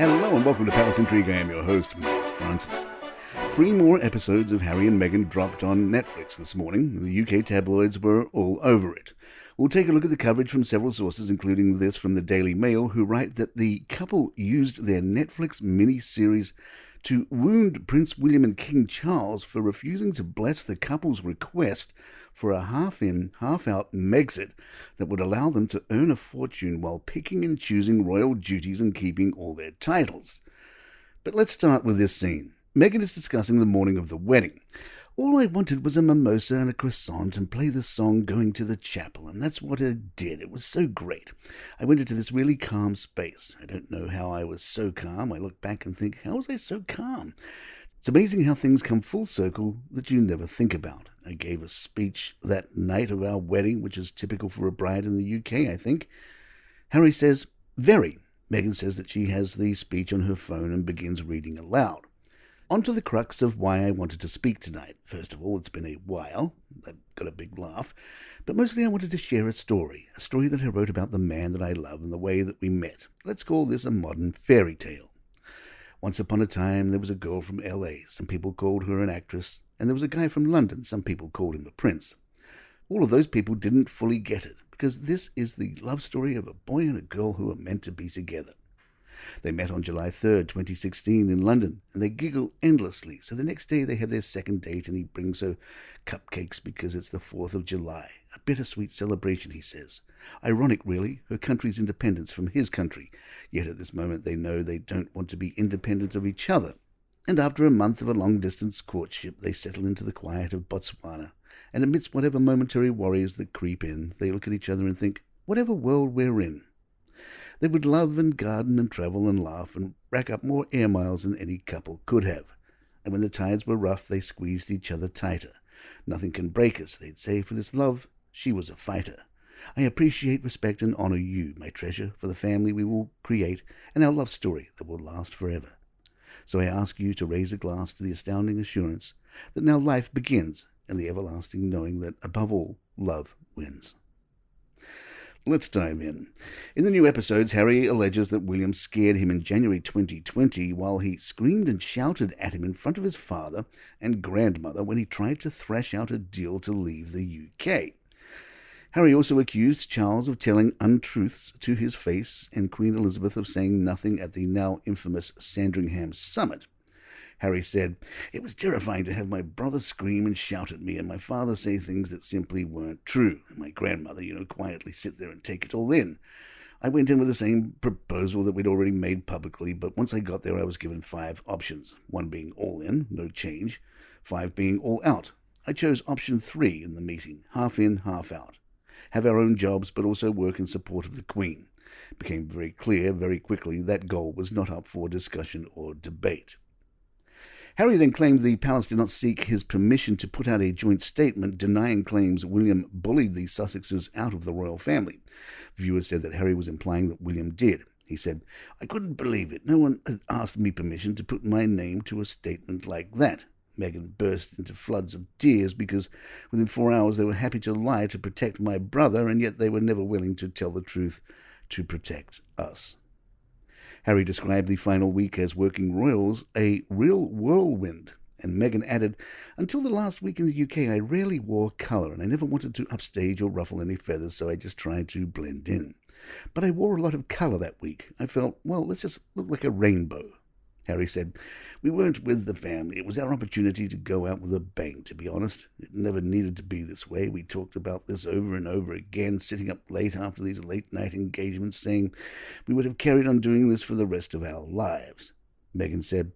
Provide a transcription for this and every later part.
Hello and welcome to Palace Intrigue. I am your host, Mark Francis. 3 more episodes of Harry and Meghan dropped on Netflix this morning. The UK tabloids were all over it. We'll take a look at the coverage from several sources, including this from the Daily Mail, who write that the couple used their Netflix mini-series to wound Prince William and King Charles for refusing to bless the couple's request for a half-in, half-out Megxit that would allow them to earn a fortune while picking and choosing royal duties and keeping all their titles. But let's start with this scene. Meghan is discussing the morning of the wedding. All I wanted was a mimosa and a croissant and play the song Going to the Chapel, and that's what I did. It was so great. I went into this really calm space. I don't know how I was so calm. I look back and think, how was I so calm? It's amazing how things come full circle that you never think about. I gave a speech that night of our wedding, which is typical for a bride in the UK, I think. Harry says, very. Meghan says that she has the speech on her phone and begins reading aloud. On to the crux of why I wanted to speak tonight. First of all, it's been a while. I got a big laugh. But mostly I wanted to share a story that I wrote about the man that I love and the way that we met. Let's call this a modern fairy tale. Once upon a time, there was a girl from LA. Some people called her an actress. And there was a guy from London. Some people called him a prince. All of those people didn't fully get it, because this is the love story of a boy and a girl who are meant to be together. They met on July 3rd, 2016 in London, and they giggle endlessly. So the next day they have their second date, and he brings her cupcakes because it's the 4th of July. A bittersweet celebration, he says. Ironic, really, her country's independence from his country. Yet at this moment they know they don't want to be independent of each other. And after a month of a long-distance courtship, they settle into the quiet of Botswana. And amidst whatever momentary worries that creep in, they look at each other and think, whatever world we're in. They would love and garden and travel and laugh and rack up more air miles than any couple could have. And when the tides were rough, they squeezed each other tighter. Nothing can break us, they'd say, for this love. She was a fighter. I appreciate, respect, and honor you, my treasure, for the family we will create and our love story that will last forever. So I ask you to raise a glass to the astounding assurance that now life begins and the everlasting knowing that, above all, love wins. Let's dive in. In the new episodes, Harry alleges that William scared him in January 2020 while he screamed and shouted at him in front of his father and grandmother when he tried to thrash out a deal to leave the UK. Harry also accused Charles of telling untruths to his face and Queen Elizabeth of saying nothing at the now infamous Sandringham summit. Harry said, "It was terrifying to have my brother scream and shout at me and my father say things that simply weren't true. And my grandmother, quietly sit there and take it all in. I went in with the same proposal that we'd already made publicly, but once I got there I was given 5 options, 1 being all in, no change, 5 being all out. I chose option 3 in the meeting, half in, half out. Have our own jobs, but also work in support of the Queen. It became very clear very quickly that goal was not up for discussion or debate." Harry then claimed the palace did not seek his permission to put out a joint statement denying claims William bullied the Sussexes out of the royal family. Viewers said that Harry was implying that William did. He said, "I couldn't believe it. No one had asked me permission to put my name to a statement like that." Meghan burst into floods of tears because within 4 hours they were happy to lie to protect my brother, and yet they were never willing to tell the truth to protect us. Harry described the final week as working royals a real whirlwind, and Meghan added, "Until the last week in the UK, I rarely wore colour, and I never wanted to upstage or ruffle any feathers, so I just tried to blend in. But I wore a lot of colour that week. I felt, well, let's just look like a rainbow." Harry said, "We weren't with the family. It was our opportunity to go out with a bang, to be honest. It never needed to be this way. We talked about this over and over again, sitting up late after these late-night engagements, saying we would have carried on doing this for the rest of our lives." Meghan said,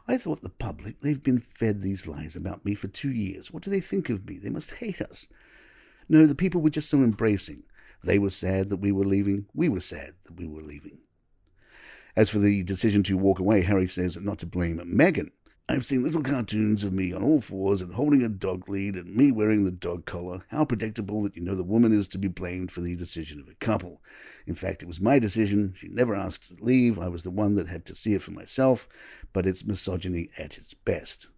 "I thought the public, they've been fed these lies about me for 2 years. What do they think of me? They must hate us." No, the people were just so embracing. They were sad that we were leaving. We were sad that we were leaving. As for the decision to walk away, Harry says not to blame Meghan. "I've seen little cartoons of me on all fours and holding a dog lead and me wearing the dog collar. How predictable that the woman is to be blamed for the decision of a couple. In fact, it was my decision. She never asked to leave. I was the one that had to see it for myself, but it's misogyny at its best."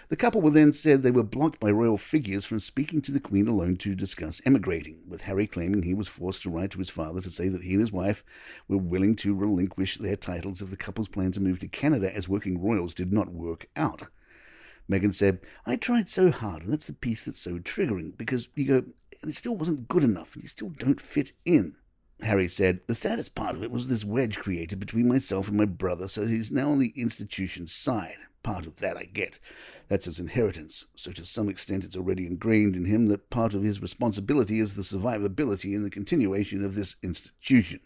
The couple then said they were blocked by royal figures from speaking to the Queen alone to discuss emigrating, with Harry claiming he was forced to write to his father to say that he and his wife were willing to relinquish their titles if the couple's plan to move to Canada as working royals did not work out. Meghan said, "I tried so hard, and that's the piece that's so triggering, because you go, it still wasn't good enough, and you still don't fit in." Harry said, "The saddest part of it was this wedge created between myself and my brother, so he's now on the institution's side. Part of that I get. That's his inheritance. So to some extent it's already ingrained in him that part of his responsibility is the survivability and the continuation of this institution."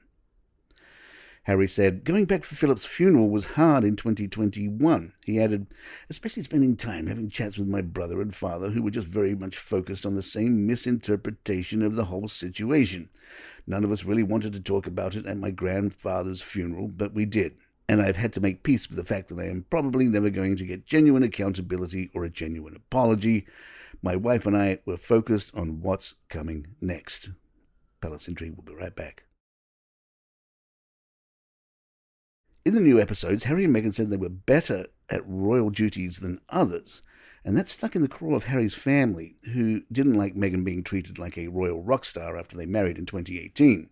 Harry said, "Going back for Philip's funeral was hard in 2021. He added, "Especially spending time having chats with my brother and father, who were just very much focused on the same misinterpretation of the whole situation. None of us really wanted to talk about it at my grandfather's funeral, but we did. And I've had to make peace with the fact that I am probably never going to get genuine accountability or a genuine apology. My wife and I were focused on what's coming next." Palace Intrigue will be right back. In the new episodes, Harry and Meghan said they were better at royal duties than others, and that stuck in the craw of Harry's family, who didn't like Meghan being treated like a royal rock star after they married in 2018.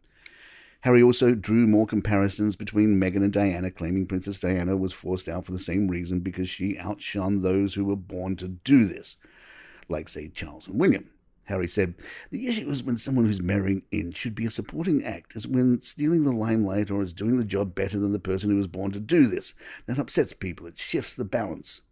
Harry also drew more comparisons between Meghan and Diana, claiming Princess Diana was forced out for the same reason because she outshone those who were born to do this, like, say, Charles and William. Harry said, "The issue is when someone who's marrying in should be a supporting act, as when stealing the limelight or is doing the job better than the person who was born to do this. That upsets people. It shifts the balance."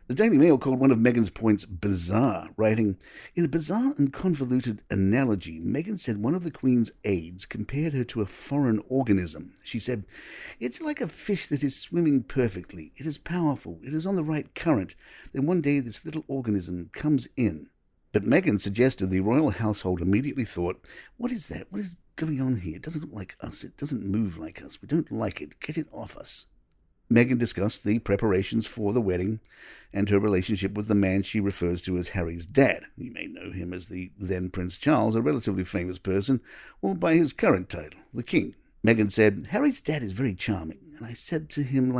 The Daily Mail called one of Meghan's points bizarre, writing, "In a bizarre and convoluted analogy, Meghan said one of the Queen's aides compared her to a foreign organism. She said, 'It's like a fish that is swimming perfectly. It is powerful. It is on the right current. Then one day this little organism comes in.' But Meghan suggested the royal household immediately thought, 'What is that? What is going on here? It doesn't look like us. It doesn't move like us. We don't like it. Get it off us.' Meghan discussed the preparations for the wedding and her relationship with the man she refers to as Harry's dad. You may know him as the then Prince Charles, a relatively famous person, or by his current title, the King. Meghan said, "Harry's dad is very charming, and I said to him,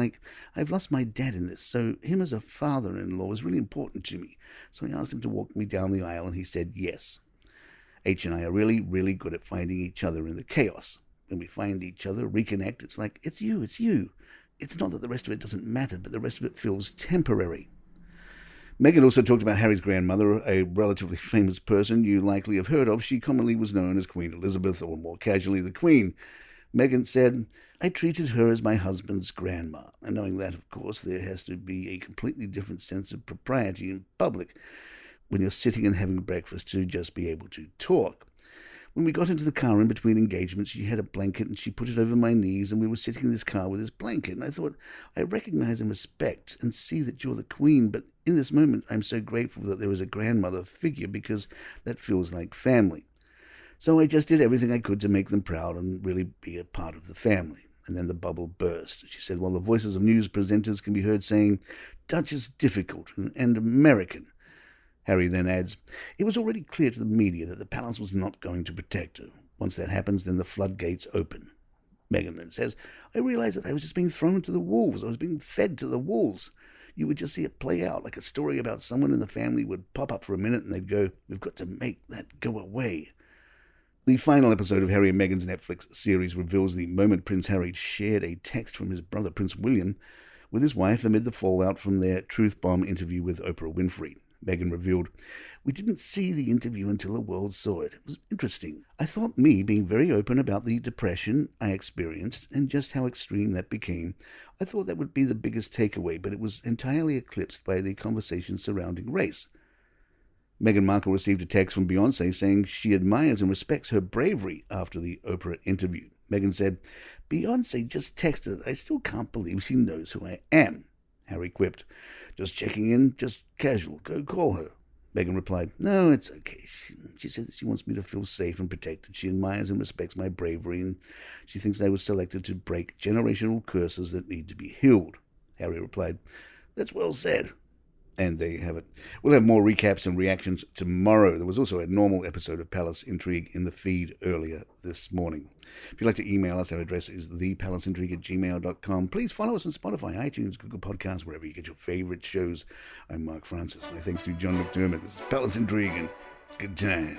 I've lost my dad in this, so him as a father-in-law is really important to me. So I asked him to walk me down the aisle, and he said yes. H and I are really, really good at finding each other in the chaos. When we find each other, reconnect, it's like, it's you. It's not that the rest of it doesn't matter, but the rest of it feels temporary." Meghan also talked about Harry's grandmother, a relatively famous person you likely have heard of. She commonly was known as Queen Elizabeth, or more casually, the Queen. Meghan said, "I treated her as my husband's grandma, and knowing that, of course, there has to be a completely different sense of propriety in public when you're sitting and having breakfast to just be able to talk. When we got into the car in between engagements, she had a blanket and she put it over my knees, and we were sitting in this car with this blanket, and I thought, I recognize and respect and see that you're the Queen, but in this moment I'm so grateful that there is a grandmother figure because that feels like family. So I just did everything I could to make them proud and really be a part of the family." And then the bubble burst. She said, "While the voices of news presenters can be heard saying, 'Dutch is difficult and American.'" Harry then adds, "It was already clear to the media that the palace was not going to protect her. Once that happens, then the floodgates open." Meghan then says, "I realized that I was just being thrown to the wolves. I was being fed to the wolves. You would just see it play out, like a story about someone in the family would pop up for a minute and they'd go, 'We've got to make that go away.'" The final episode of Harry and Meghan's Netflix series reveals the moment Prince Harry shared a text from his brother Prince William with his wife amid the fallout from their truth bomb interview with Oprah Winfrey. Meghan revealed, "We didn't see the interview until the world saw it. It was interesting. I thought me being very open about the depression I experienced and just how extreme that became, I thought that would be the biggest takeaway, but it was entirely eclipsed by the conversation surrounding race." Meghan Markle received a text from Beyonce saying she admires and respects her bravery after the Oprah interview. Meghan said, "Beyonce just texted. I still can't believe she knows who I am." Harry quipped, "Just checking in, just casual. Go call her." Meghan replied, "No, it's okay. She said that she wants me to feel safe and protected. She admires and respects my bravery, and she thinks I was selected to break generational curses that need to be healed." Harry replied, "That's well said." And there you have it. We'll have more recaps and reactions tomorrow. There was also a normal episode of Palace Intrigue in the feed earlier this morning. If you'd like to email us, our address is thepalaceintrigue@gmail.com. Please follow us on Spotify, iTunes, Google Podcasts, wherever you get your favorite shows. I'm Mark Francis. My thanks to John McDermott. This is Palace Intrigue, and good times.